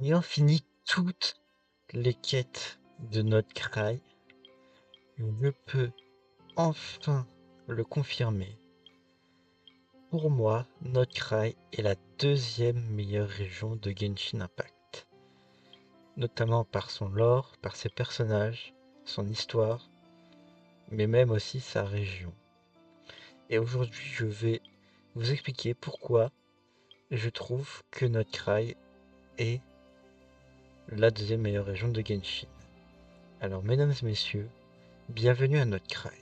Ayant fini toutes les quêtes de Notcry, je peux enfin le confirmer. Pour moi, Notcry est la deuxième meilleure région de Genshin Impact. Notamment par son lore, par ses personnages, son histoire, mais même aussi sa région. Et aujourd'hui, je vais vous expliquer pourquoi je trouve que Notcry est la deuxième meilleure région de Genshin. Alors, mesdames et messieurs, bienvenue à Notcry.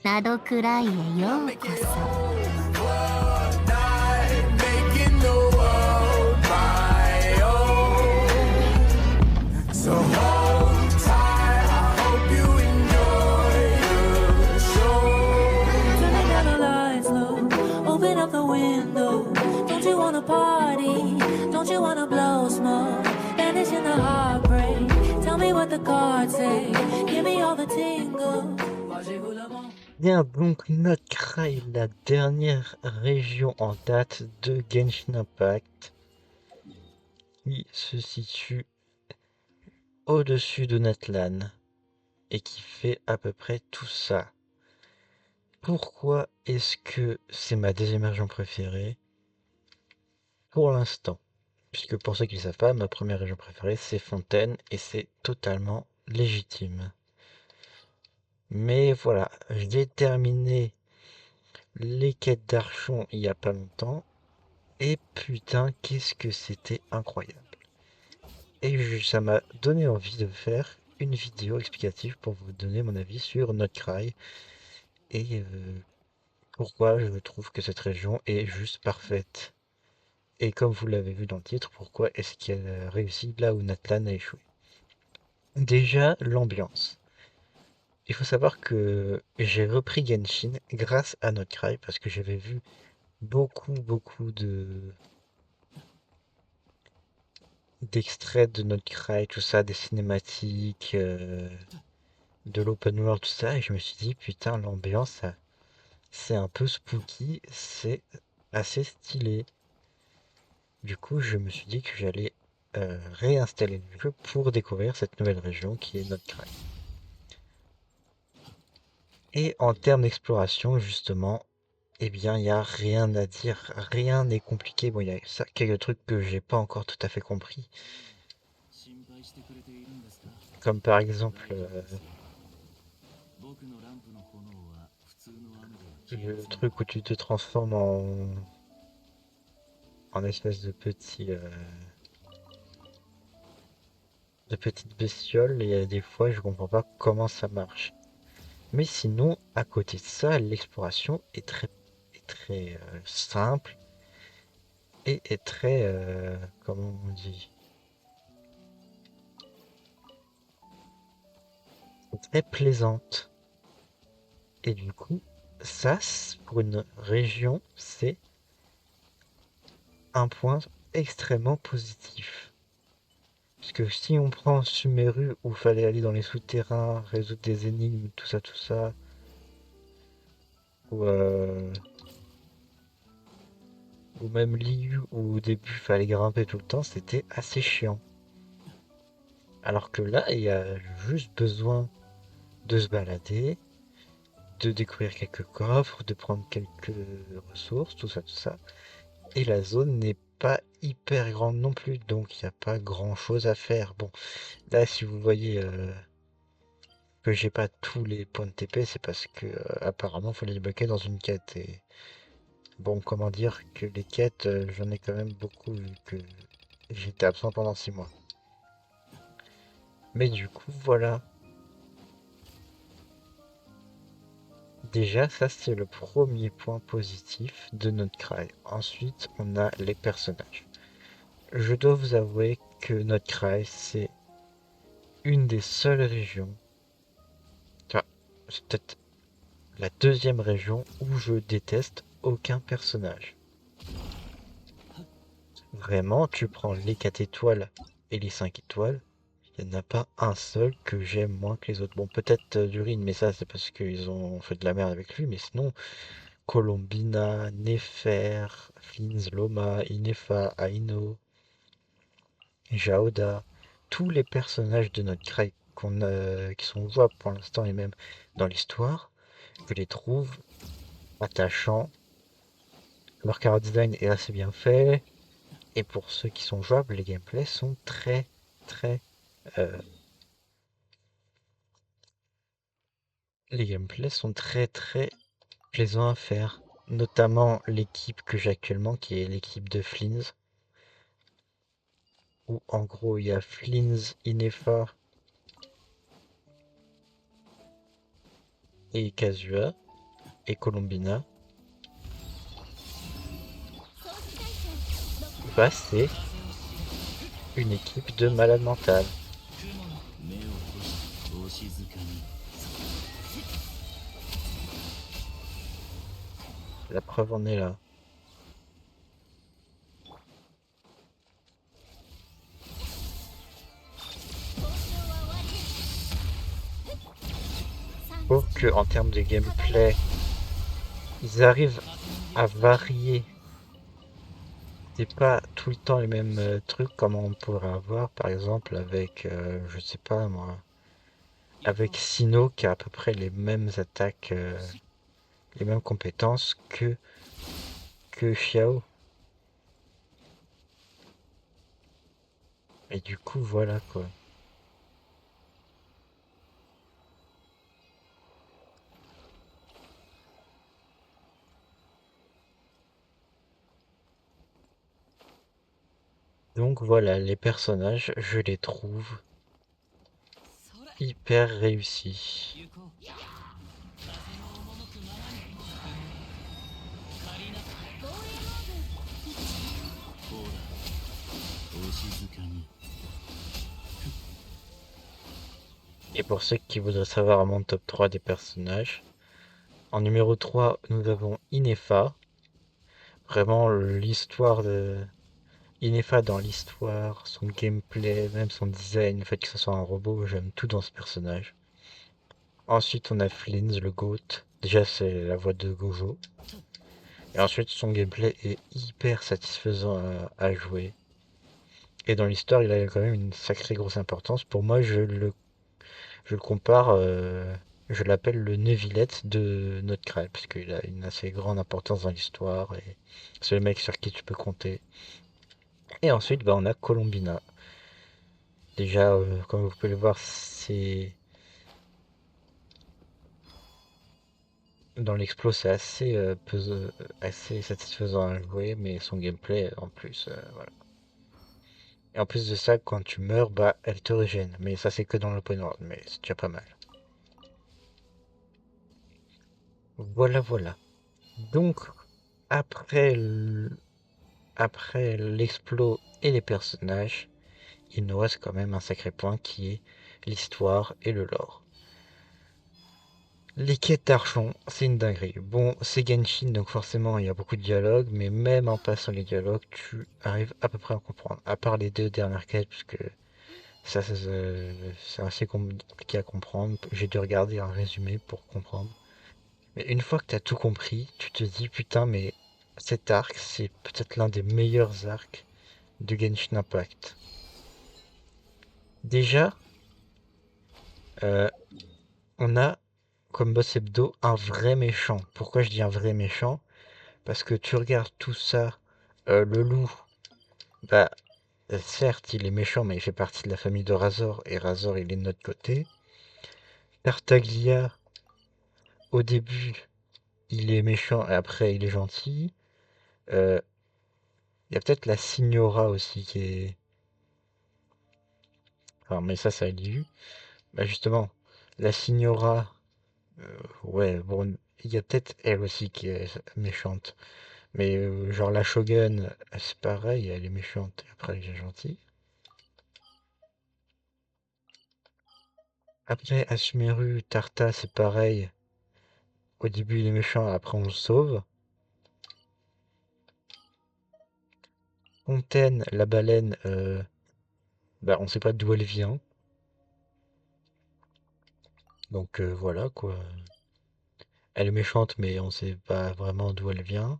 Bien, donc Notcry, la dernière région en date de Genshin Impact, qui se situe au-dessus de Natlan et qui fait à peu près tout ça. Pourquoi est-ce que c'est ma deuxième région préférée? Pour l'instant, puisque pour ceux qui ne savent pas, ma première région préférée c'est Fontaine et c'est totalement légitime. Mais voilà, j'ai terminé les quêtes d'Archon il y a pas longtemps et putain qu'est-ce que c'était incroyable. Et ça m'a donné envie de faire une vidéo explicative pour vous donner mon avis sur Notcry et pourquoi je trouve que cette région est juste parfaite. Et comme vous l'avez vu dans le titre, pourquoi est-ce qu'elle a réussi là où Natlan a échoué. Déjà, l'ambiance. Il faut savoir que j'ai repris Genshin grâce à Notcry parce que j'avais vu beaucoup d'extraits de Notcry, tout ça, des cinématiques, de l'open world, tout ça, et je me suis dit putain l'ambiance, c'est un peu spooky, c'est assez stylé. Du coup, je me suis dit que j'allais réinstaller le jeu pour découvrir cette nouvelle région qui est Notcry. Et en termes d'exploration, justement, eh bien, il n'y a rien à dire, rien n'est compliqué. Bon, il y a quelques trucs que j'ai pas encore tout à fait compris. Comme par exemple, le truc où tu te transformes en espèce de de petite bestiole, et il y a des fois, je comprends pas comment ça marche. Mais sinon, à côté de ça, l'exploration est très simple et est très, comment on dit, très plaisante. Et du coup, ça, pour une région, c'est un point extrêmement positif. Parce que si on prend Sumeru où il fallait aller dans les souterrains, résoudre des énigmes, tout ça, ou, ou même Liu où au début il fallait grimper tout le temps, c'était assez chiant. Alors que là, il y a juste besoin de se balader, de découvrir quelques coffres, de prendre quelques ressources, tout ça. Et la zone n'est pas hyper grande non plus, donc il n'y a pas grand chose à faire. Bon, là si vous voyez que j'ai pas tous les points de TP, c'est parce que apparemment faut les débloquer dans une quête. Et bon, comment dire que les quêtes, j'en ai quand même beaucoup vu que j'étais absent pendant 6 mois. Mais du coup, voilà. Déjà, ça c'est le premier point positif de Notcry. Ensuite, on a les personnages. Je dois vous avouer que Notcry, c'est une des seules régions, enfin, c'est peut-être la deuxième région où je déteste aucun personnage. Vraiment, tu prends les 4 étoiles et les 5 étoiles, il n'y en a pas un seul que j'aime moins que les autres. Bon, peut-être Durin, mais ça c'est parce qu'ils ont fait de la merde avec lui, mais sinon, Colombina, Nefer, Flins, Loma, Inefa, Aino, Jaoda. tous les personnages de notre grille qui sont jouables pour l'instant et même dans l'histoire, je les trouve attachants. Leur chara design est assez bien fait. Et pour ceux qui sont jouables, les gameplays sont très, euh, les gameplays sont très plaisants à faire. Notamment l'équipe que j'ai actuellement, qui est l'équipe de Flins, où en gros il y a Flins, Inefa et Kazua et Colombina. Bah c'est une équipe de malades mentales. La preuve en est là. Pour que en termes de gameplay, ils arrivent à varier. C'est pas tout le temps les mêmes trucs comme on pourrait avoir par exemple avec, je sais pas moi, avec Sino qui a à peu près les mêmes attaques, les mêmes compétences que Xiao. Et du coup voilà quoi. Donc voilà, les personnages, je les trouve hyper réussis. Et pour ceux qui voudraient savoir mon top 3 des personnages, en numéro 3, nous avons Inefa. Vraiment l'histoire de Inefa dans l'histoire, son gameplay, même son design, le fait que ce soit un robot, j'aime tout dans ce personnage. Ensuite, on a Flins, le GOAT. Déjà, c'est la voix de Gojo. Et ensuite, son gameplay est hyper satisfaisant à jouer. Et dans l'histoire, il a quand même une sacrée grosse importance. Pour moi, je le compare, je l'appelle le Neuvillette de notre crêpe, parce qu'il a une assez grande importance dans l'histoire, et c'est le mec sur qui tu peux compter. Et ensuite, bah, on a Colombina. Déjà, comme vous pouvez le voir, c'est dans l'explo, c'est assez, assez satisfaisant à jouer, mais son gameplay en plus, voilà. Et en plus de ça, quand tu meurs, bah, elle te régène. Mais ça, c'est que dans l'open world, mais c'est déjà pas mal. Voilà. Donc, après après l'explo et les personnages, il nous reste quand même un sacré point qui est l'histoire et le lore. Les quêtes d'argent, c'est une dinguerie. Bon, c'est Genshin, donc forcément il y a beaucoup de dialogues, mais même en passant les dialogues, tu arrives à peu près à comprendre. À part les deux dernières quêtes, parce que ça, c'est assez compliqué à comprendre. J'ai dû regarder un résumé pour comprendre. Mais une fois que tu as tout compris, tu te dis putain, mais cet arc, c'est peut-être l'un des meilleurs arcs de Genshin Impact. Déjà, euh, on a comme boss hebdo un vrai méchant. Pourquoi je dis un vrai méchant? Parce que tu regardes tout ça, le loup, bah certes il est méchant mais il fait partie de la famille de Razor et Razor il est de notre côté. Tartaglia, au début il est méchant et après il est gentil. Il y a peut-être la Signora aussi qui est... Enfin mais ça élu. Bah justement, la Signora, ouais bon, il y a peut-être elle aussi qui est méchante. Mais genre la Shogun, c'est pareil, elle est méchante et après elle est gentille. Après Asumeru, Tarta, c'est pareil. Au début il est méchant, après on le sauve. Fontaine, la baleine, bah on sait pas d'où elle vient. Donc voilà quoi. Elle est méchante mais on sait pas vraiment d'où elle vient.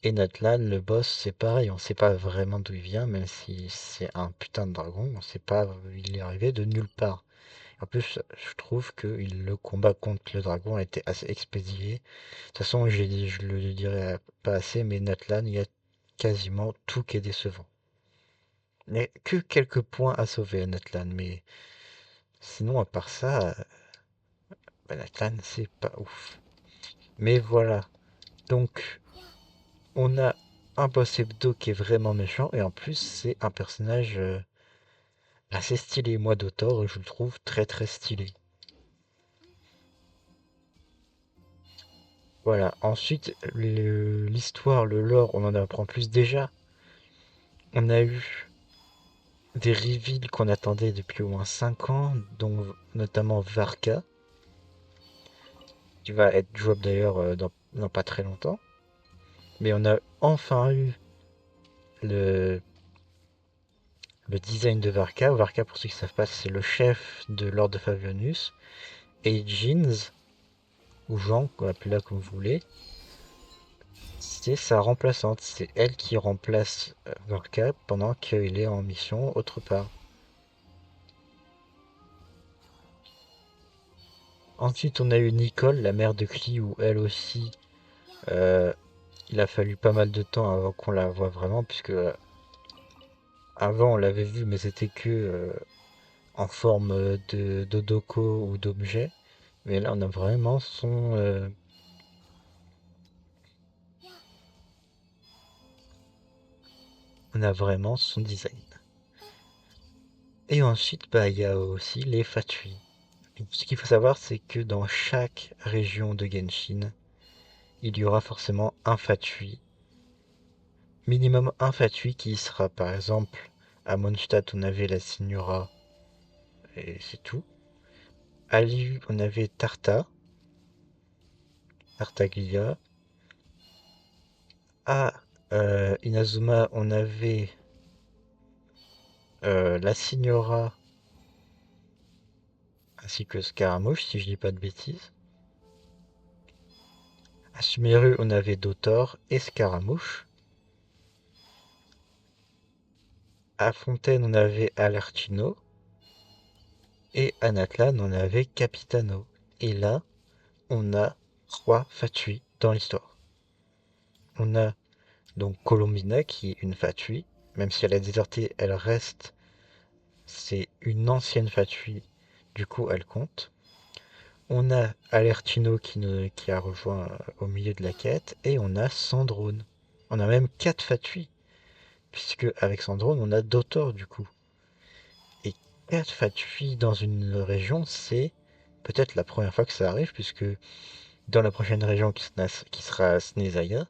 Et Natlan, le boss, c'est pareil, on sait pas vraiment d'où il vient, même si c'est un putain de dragon, on sait pas, il est arrivé de nulle part. En plus, je trouve que le combat contre le dragon a été assez expédié. De toute façon, je le dirai pas assez, mais Natlan, il y a quasiment tout qui est décevant. Il n'y a que quelques points à sauver à Natlan, mais sinon, à part ça, bah, Natlan, c'est pas ouf. Mais voilà, donc on a un boss hebdo qui est vraiment méchant, et en plus, c'est un personnage assez stylé. Moi, Dotor, je le trouve très très stylé. Voilà, ensuite, l'histoire, le lore, on en apprend plus déjà. On a eu des reveals qu'on attendait depuis au moins 5 ans, dont notamment Varka, qui va être jouable d'ailleurs dans pas très longtemps. Mais on a enfin eu le, le design de Varka. Varka, pour ceux qui ne savent pas, c'est le chef de l'ordre de Favionus. Et Jeans, ou Jean, appelez-la comme vous voulez, c'est sa remplaçante. C'est elle qui remplace Varka pendant qu'il est en mission autre part. Ensuite, on a eu Nicole, la mère de Clee, où elle aussi, euh, il a fallu pas mal de temps avant qu'on la voie vraiment, puisque avant on l'avait vue, mais c'était que en forme de d'Odoko ou d'objet. Mais là, on a vraiment son design. Et ensuite, bah, il y a aussi les Fatui. Ce qu'il faut savoir, c'est que dans chaque région de Genshin, il y aura forcément un Fatui. Minimum un Fatui qui sera, par exemple, à Mondstadt, on avait la Signora, et c'est tout. À Liu, on avait Tartaglia. À Inazuma, on avait la Signora ainsi que Scaramouche, si je dis pas de bêtises. À Sumeru, on avait Dotor et Scaramouche. À Fontaine, on avait Alertino. Et à Natlan, on avait Capitano. Et là, on a 3 Fatui dans l'histoire. On a donc Colombina, qui est une Fatui. Même si elle a déserté, elle reste. C'est une ancienne Fatui. Du coup, elle compte. On a Alertino qui a rejoint au milieu de la quête. Et on a Sandrone. On a même 4 Fatui. Puisque avec Sandrone, on a Dotor du coup. Et 4 Fatui dans une région, c'est peut-être la première fois que ça arrive, puisque dans la prochaine région qui sera Snezaya,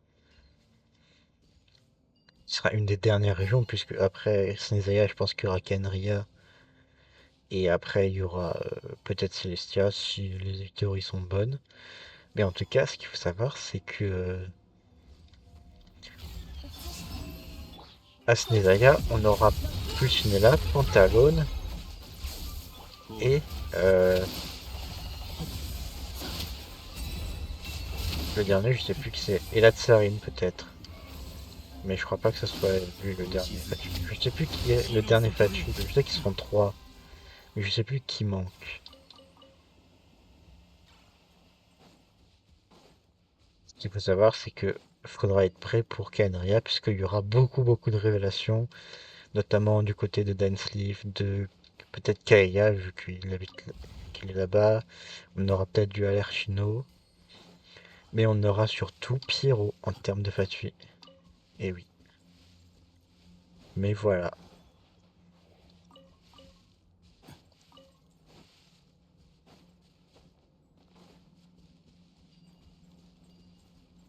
qui sera une des dernières régions, puisque après Snezaya, je pense qu'il y aura Kenria, et après il y aura peut-être Celestia, si les théories sont bonnes. Mais en tout cas, ce qu'il faut savoir, c'est que à Snezaya, on aura Pulcinella, Pantalone, et le dernier, je sais plus qui c'est, et la Tsarine peut-être. Mais je crois pas que ce soit lui le dernier Fatu. Je sais plus qui est le dernier Fatu. Je sais qu'ils seront 3, mais je sais plus qui manque. Ce qu'il faut savoir, c'est que faudra être prêt pour Kenria, puisqu'il y aura beaucoup de révélations, notamment du côté de Dansleaf, de peut-être Kaeya, vu qu'il est là-bas. On aura peut-être du Alerchino, mais on aura surtout Pyro en termes de Fatui. Et oui. Mais voilà.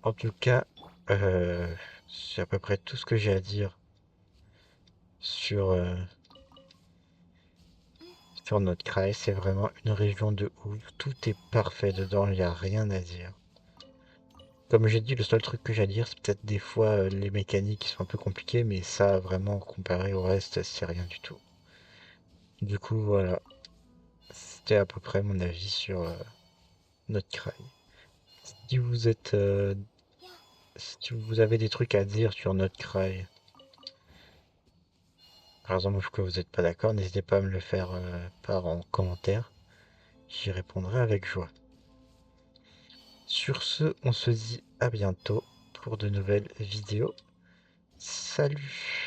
En tout cas, c'est à peu près tout ce que j'ai à dire sur, sur notre Kraï. C'est vraiment une région de ouf. Tout est parfait dedans, il n'y a rien à dire. Comme j'ai dit, le seul truc que j'ai à dire, c'est peut-être des fois les mécaniques qui sont un peu compliquées, mais ça, vraiment, comparé au reste, c'est rien du tout. Du coup, voilà. C'était à peu près mon avis sur notre Kraï. Si vous êtes si vous avez des trucs à dire sur notre cry, par exemple que vous n'êtes pas d'accord, n'hésitez pas à me le faire part en commentaire. J'y répondrai avec joie. Sur ce, on se dit à bientôt pour de nouvelles vidéos. Salut!